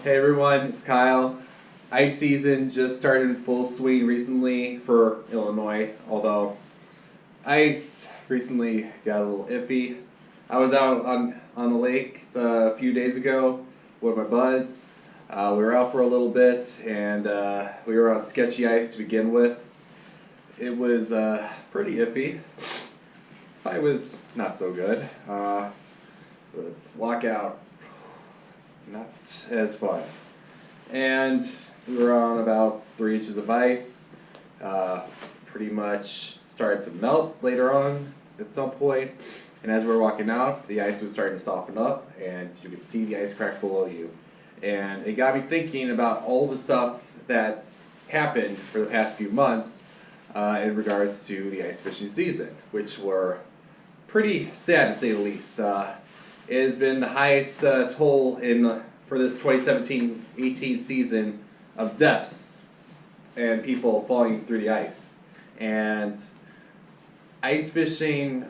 Hey everyone, it's Kyle. Ice season just started in full swing recently for Illinois, although ice recently got a little iffy. I was out on the lake a few days ago with my buds. We were out for a little bit and we were on sketchy ice to begin with. It was pretty iffy. It was not so good. The walkout, not as fun. And we were on about 3 inches of ice. Pretty much started to melt later on at some point. And as we were walking out, the ice was starting to soften up and you could see the ice crack below you. And it got me thinking about all the stuff that's happened for the past few months in regards to the ice fishing season, which were pretty sad to say the least. It has been the highest toll for this 2017-18 season of deaths and people falling through the ice. And ice fishing,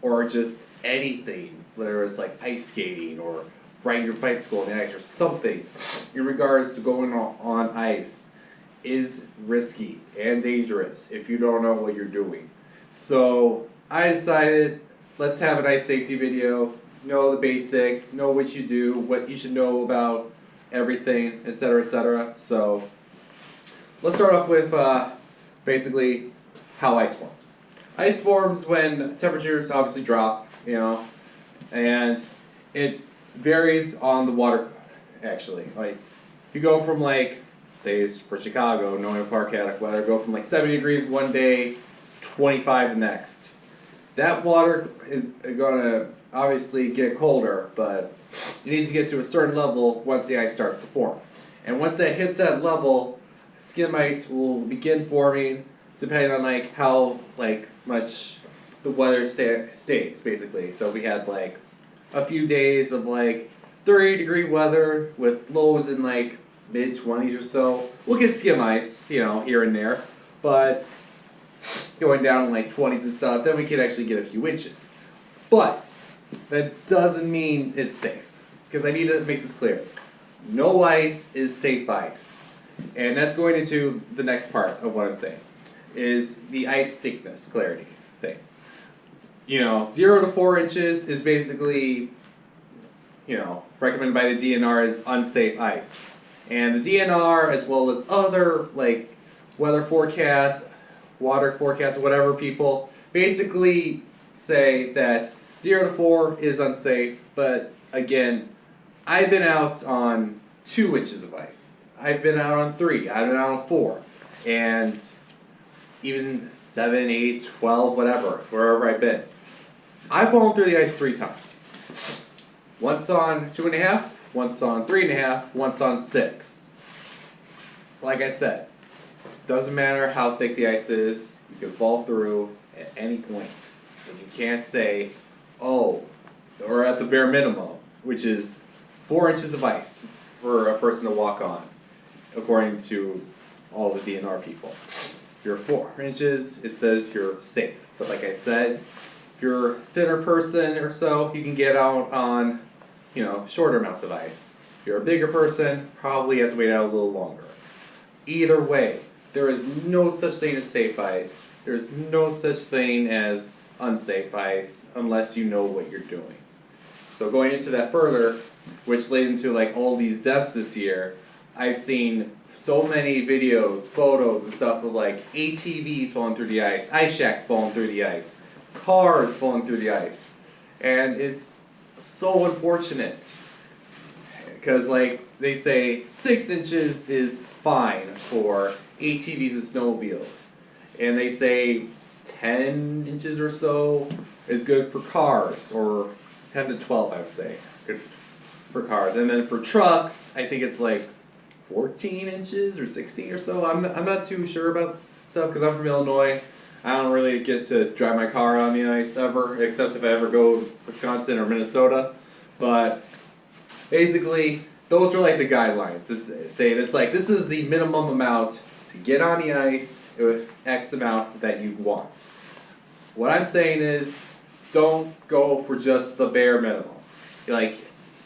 or just anything, whether it's like ice skating or riding your bicycle on the ice or something in regards to going on ice, is risky and dangerous if you don't know what you're doing. So I decided, let's have an ice safety video, know the basics, know what you do, what you should know about everything, etc., etc. So let's start off with basically how ice forms. Ice forms when temperatures obviously drop, and it varies on the water, actually. Like, if you go from say for Chicago, knowing forecastic weather, go from 70 degrees one day, 25 the next. That water is going to obviously get colder, but you need to get to a certain level once the ice starts to form. And once that hits that level, skim ice will begin forming, depending on how much the weather stays, basically. So we had a few days of 30-degree weather with lows in mid-20s or so. We'll get skim ice, here and there, but going down in 20s and stuff, then we could actually get a few inches. But that doesn't mean it's safe, because I need to make this clear. No ice is safe ice. And that's going into the next part of what I'm saying, is the ice thickness, clarity thing. 0 to 4 inches is basically, recommended by the DNR as unsafe ice. And the DNR, as well as other weather forecasts, water forecasts, whatever people, basically say that 0 to 4 is unsafe, but again, I've been out on 2 inches of ice. I've been out on 3, I've been out on 4, and even 7, 8, 12, whatever, wherever I've been. I've fallen through the ice 3 times. Once on 2.5, once on 3.5, once on 6. Like I said, doesn't matter how thick the ice is, you can fall through at any point. And you can't say, oh, or at the bare minimum, which is 4 inches of ice for a person to walk on, according to all the DNR people. If you're 4 inches, it says you're safe. But like I said, if you're a thinner person or so, you can get out on, shorter amounts of ice. If you're a bigger person, probably have to wait out a little longer. Either way, there is no such thing as safe ice. There's no such thing as unsafe ice unless you know what you're doing. So going into that further, which led into all these deaths this year, I've seen so many videos, photos and stuff of ATVs falling through the ice shacks falling through the ice, cars falling through the ice. And it's so unfortunate because they say 6 inches is fine for ATVs and snowmobiles, and they say 10 inches or so is good for cars, or 10 to 12 I would say, good for cars. And then for trucks, I think it's 14 inches or 16 or so. I'm not too sure about stuff because I'm from Illinois. I don't really get to drive my car on the ice ever, except if I ever go to Wisconsin or Minnesota. But basically, those are the guidelines. Say that's this is the minimum amount to get on the ice with X amount that you want. What I'm saying is, don't go for just the bare minimum.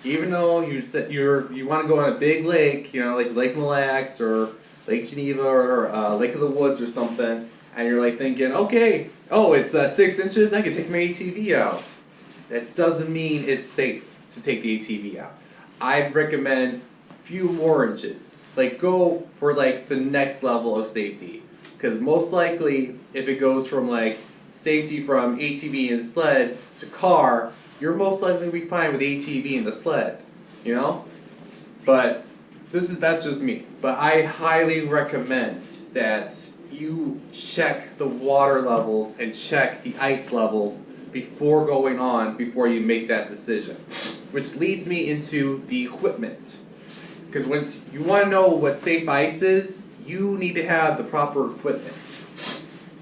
even though you want to go on a big lake, like Lake Mille Lacs or Lake Geneva or Lake of the Woods or something, and you're like thinking, okay, oh, it's 6 inches, I can take my ATV out. That doesn't mean it's safe to take the ATV out. I'd recommend a few more inches. Like go for like the next level of safety, because most likely if it goes from like safety from ATV and sled to car, you're most likely to be fine with ATV and the sled, But that's just me. But I highly recommend that you check the water levels and check the ice levels before you make that decision. Which leads me into the equipment. Because once you want to know what safe ice is, you need to have the proper equipment.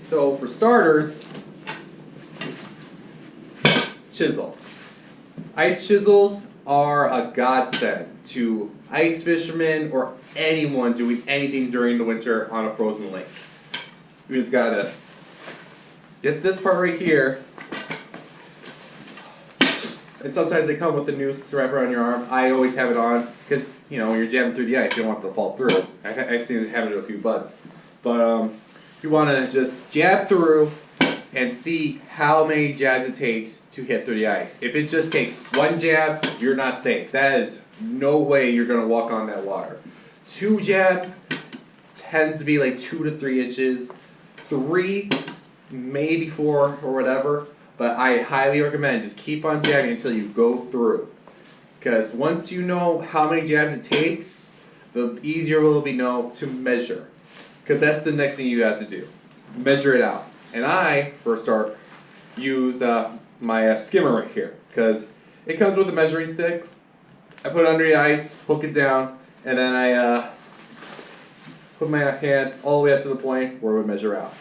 So for starters, chisel. Ice chisels are a godsend to ice fishermen or anyone doing anything during the winter on a frozen lake. You just gotta get this part right here, and sometimes they come with a noose to wrap around your arm. I always have it on because when you're jamming through the ice, you don't want it to fall through. I've seen it happen to a few buds, but you want to just jab through and see how many jabs it takes to hit through the ice. If it just takes one jab, you're not safe. That is no way you're going to walk on that water. 2 jabs tends to be like 2 to 3 inches. 3, maybe 4 or whatever. But I highly recommend just keep on jabbing until you go through. Because once you know how many jabs it takes, the easier it will be to measure. Because that's the next thing you have to do. Measure it out. And I, for a start, use my skimmer right here. Because it comes with a measuring stick. I put it under the ice, hook it down, and then I put my hand all the way up to the point where it would measure out.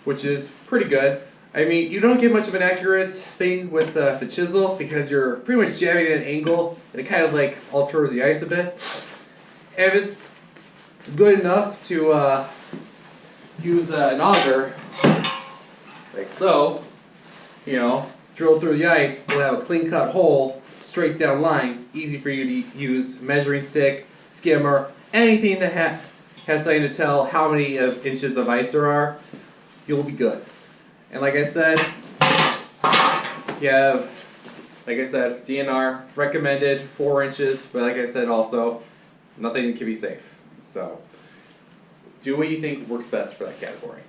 Which is pretty good. I mean, you don't get much of an accurate thing with the chisel because you're pretty much jabbing at an angle and it kind of like alters the ice a bit. And if it's good enough to use an auger, like so, drill through the ice, we'll have a clean cut hole, straight down line, easy for you to use measuring stick, skimmer, anything that has something to tell how many inches of ice there are, you'll be good. And like I said, DNR recommended 4 inches, but like I said also, nothing can be safe. So do what you think works best for that category.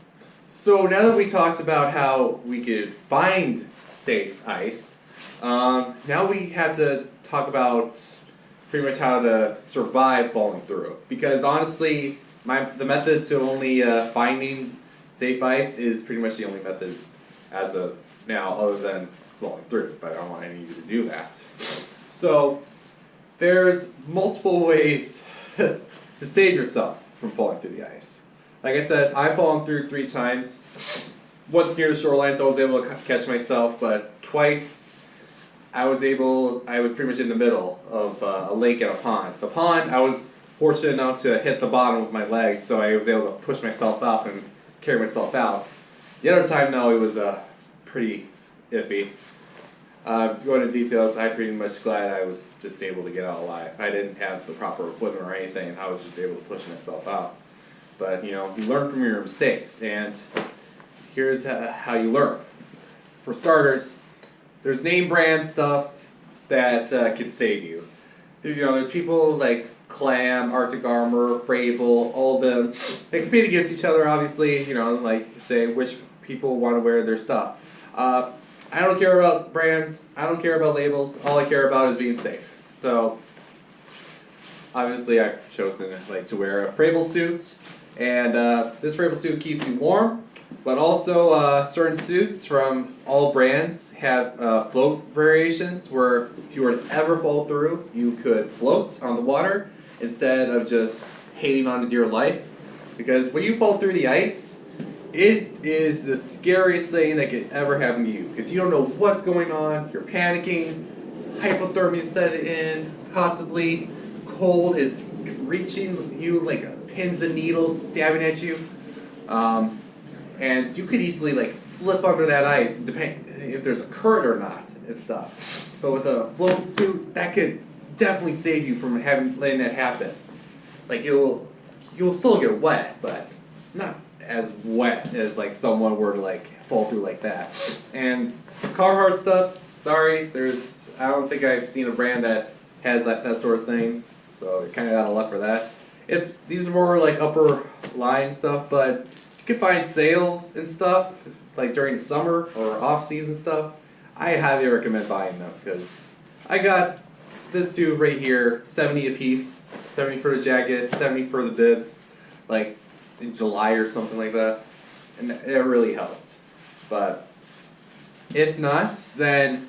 So now that we talked about how we could find safe ice, now we have to talk about pretty much how to survive falling through. Because honestly, the method to only finding safe ice is pretty much the only method as of now other than falling through, but I don't want any of you to do that. So there's multiple ways to save yourself from falling through the ice. Like I said, I've fallen through 3 times. Once near the shoreline, so I was able to catch myself, but twice I was pretty much in the middle of a lake and a pond. The pond, I was fortunate enough to hit the bottom with my legs, so I was able to push myself up and carry myself out. The other time, though, it was pretty iffy. To go into details, I'm pretty much glad I was just able to get out alive. I didn't have the proper equipment or anything, I was just able to push myself out. But, you learn from your mistakes, and here's how you learn. For starters, there's name brand stuff that can save you. There's people like Clam, Arctic Armor, Fravel, all of them. They compete against each other, obviously, like say which people want to wear their stuff. I don't care about brands, I don't care about labels, all I care about is being safe. So, obviously I've chosen to wear a Fravel suit, and this Fravel suit keeps you warm, but also certain suits from all brands have float variations where if you were to ever fall through, you could float on the water instead of just hanging on to your life. Because when you fall through the ice, it is the scariest thing that could ever happen to you. Because you don't know what's going on, you're panicking, hypothermia set in, possibly cold is reaching you like pins and needles stabbing at you. And you could easily slip under that ice, depending if there's a current or not and stuff. But with a float suit, that could definitely save you from letting that happen. Like you'll still get wet, but not as wet as like someone were to like fall through like that. And Carhartt stuff, sorry, I don't think I've seen a brand that has that sort of thing, so you're kind of out of luck for that. These are more like upper line stuff, but you can find sales and stuff like during the summer or off season stuff. I highly recommend buying them because I got this tube right here, 70 a piece, 70 for the jacket, 70 for the bibs, like in July or something like that, and it really helps. But if not, then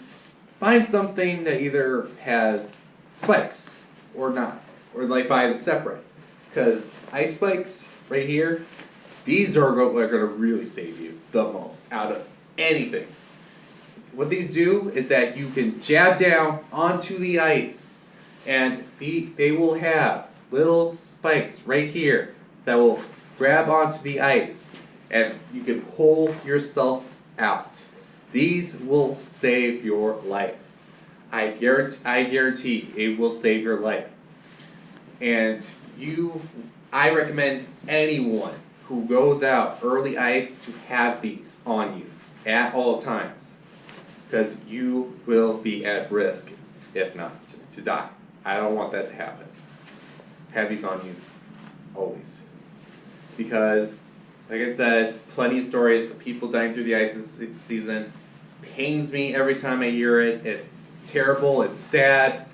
find something that either has spikes or not, or like buy them separate. Because ice spikes right here, these are going to really save you the most out of anything. What these do is that you can jab down onto the ice, and they will have little spikes right here that will grab onto the ice, and you can pull yourself out. These will save your life. I guarantee it will save your life. And I recommend anyone who goes out early ice to have these on you at all times, because you will be at risk, if not to die. I don't want that to happen. Have these on you always, because like I said, plenty of stories of people dying through the ice this season. Pains me every time I hear it. It's terrible. It's sad.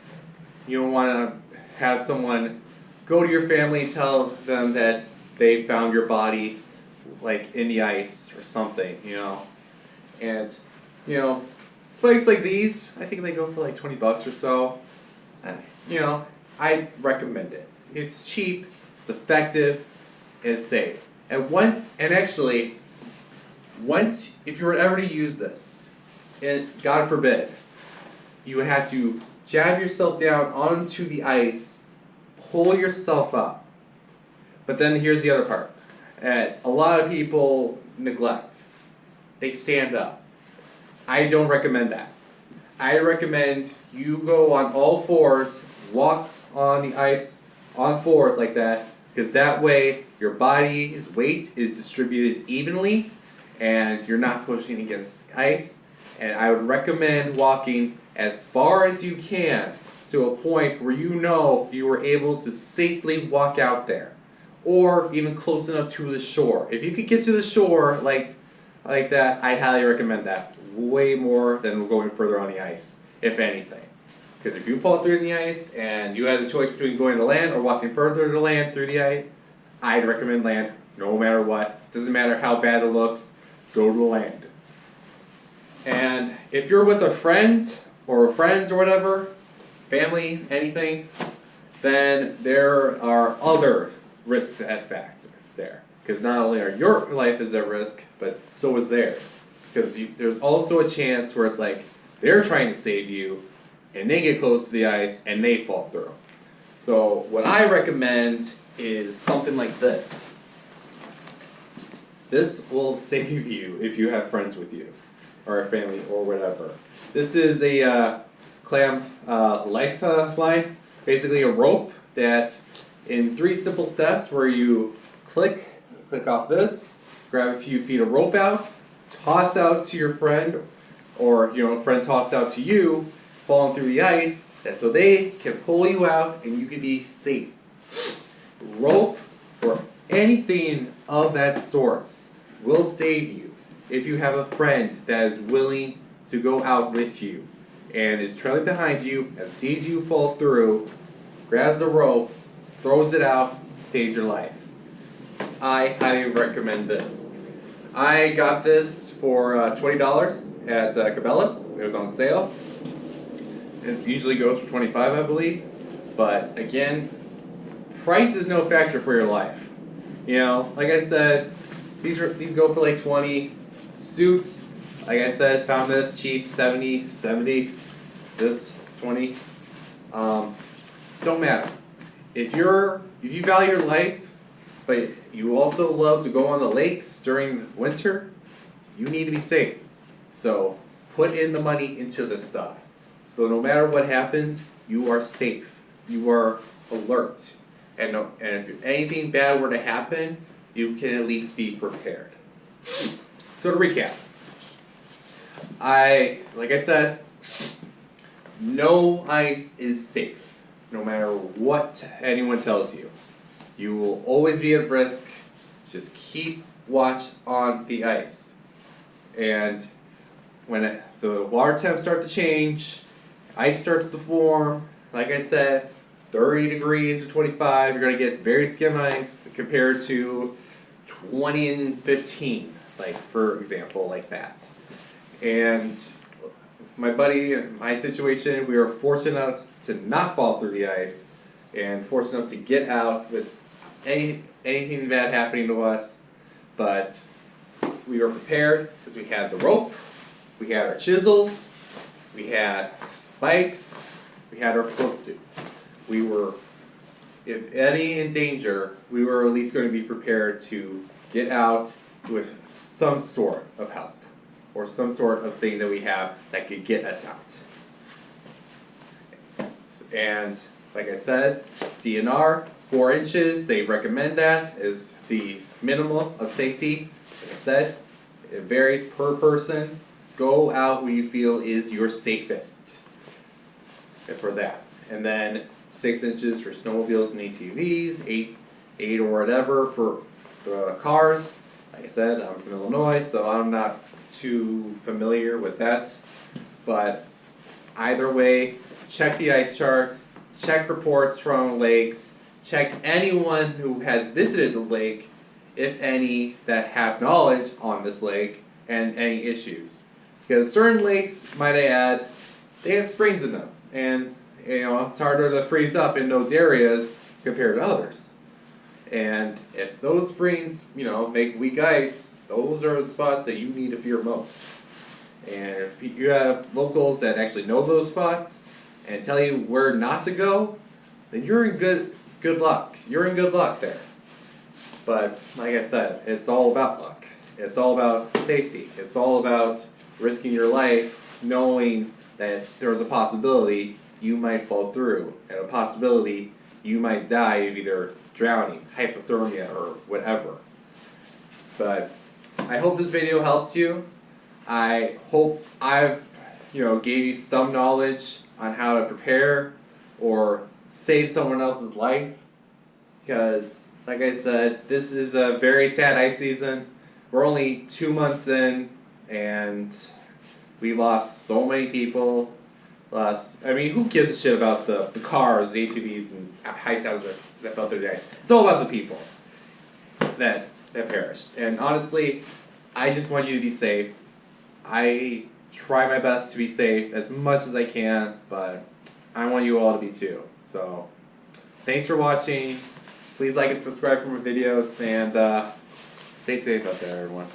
You don't want to have someone go to your family and tell them that they found your body like in the ice or something, And, spikes like these, I think they go for like $20 or so. I recommend it. It's cheap, it's effective, and it's safe. And if you were ever to use this, and God forbid, you would have to jab yourself down onto the ice, pull yourself up. But then here's the other part that a lot of people neglect. They stand up. I don't recommend that. I recommend you go on all fours, walk on the ice on fours like that, because that way your body's weight is distributed evenly and you're not pushing against ice. And I would recommend walking as far as you can to a point where you were able to safely walk out there, or even close enough to the shore. If you could get to the shore like that, I'd highly recommend that way more than going further on the ice, if anything. Because if you fall through the ice and you had a choice between going to land or walking further to land through the ice, I'd recommend land no matter what. Doesn't matter how bad it looks, go to the land. And if you're with a friend or friends or whatever, family, anything, then there are other risks at factor there. Because not only are your life is at risk, but so is theirs. Because there's also a chance where it's like they're trying to save you, and they get close to the ice and they fall through. So what I recommend is something like this. This will save you if you have friends with you, or a family, or whatever. This is a Clam Lifeline, basically a rope that in 3 simple steps where you click off this, grab a few feet of rope out, toss out to your friend, or a friend toss out to you, falling through the ice, so they can pull you out and you can be safe. Rope or anything of that sort will save you if you have a friend that is willing to go out with you and is trailing behind you and sees you fall through, grabs the rope, throws it out, saves your life. I highly recommend this. I got this for $20 at Cabela's. It was on sale. It usually goes for $25, I believe. But again, price is no factor for your life. Like I said, these go for like $20. Suits, like I said, found this cheap, $70. This $20. Don't matter. If you value your life, but you also love to go on the lakes during winter, you need to be safe. So put in the money into this stuff. So no matter what happens, you are safe. You are alert. And if anything bad were to happen, you can at least be prepared. So to recap, like I said, no ice is safe, no matter what anyone tells you. You will always be at risk. Just keep watch on the ice. And when the water temps start to change, ice starts to form, like I said, 30 degrees or 25, you're going to get very skim ice compared to 20 and 15, like for example, like that. And my buddy, in my situation, we were fortunate enough to not fall through the ice and fortunate enough to get out with anything bad happening to us. But we were prepared because we had the rope, we had our chisels, we had spikes, we had our float suits. We were, if any in danger, we were at least going to be prepared to get out with some sort of help or some sort of thing that we have that could get us out. And like I said, DNR, 4 inches, they recommend that as the minimum of safety. Like I said, it varies per person. Go out where you feel is your safest for that. And then 6 inches for snowmobiles and ATVs, 8 or whatever for the cars. Like I said, I'm from Illinois, so I'm not too familiar with that. But either way, check the ice charts, check reports from lakes, check anyone who has visited the lake, if any, that have knowledge on this lake and any issues. Because certain lakes, might I add, they have springs in them. And it's harder to freeze up in those areas compared to others. And if those springs, make weak ice, those are the spots that you need to fear most. And if you have locals that actually know those spots and tell you where not to go, then you're in good luck. You're in good luck there. But like I said, it's all about luck. It's all about safety. It's all about risking your life, knowing that there's a possibility you might fall through, and a possibility you might die of either drowning, hypothermia, or whatever. But I hope this video helps you. I hope I've gave you some knowledge on how to prepare or save someone else's life. Because, like I said, this is a very sad ice season. We're only 2 months in, and we lost so many people. Who gives a shit about the cars, the ATVs, and ice houses that fell through the ice? It's all about the people that perished. And honestly, I just want you to be safe. I try my best to be safe as much as I can, but I want you all to be too. So, thanks for watching. Please like and subscribe for more videos, and stay safe out there, everyone.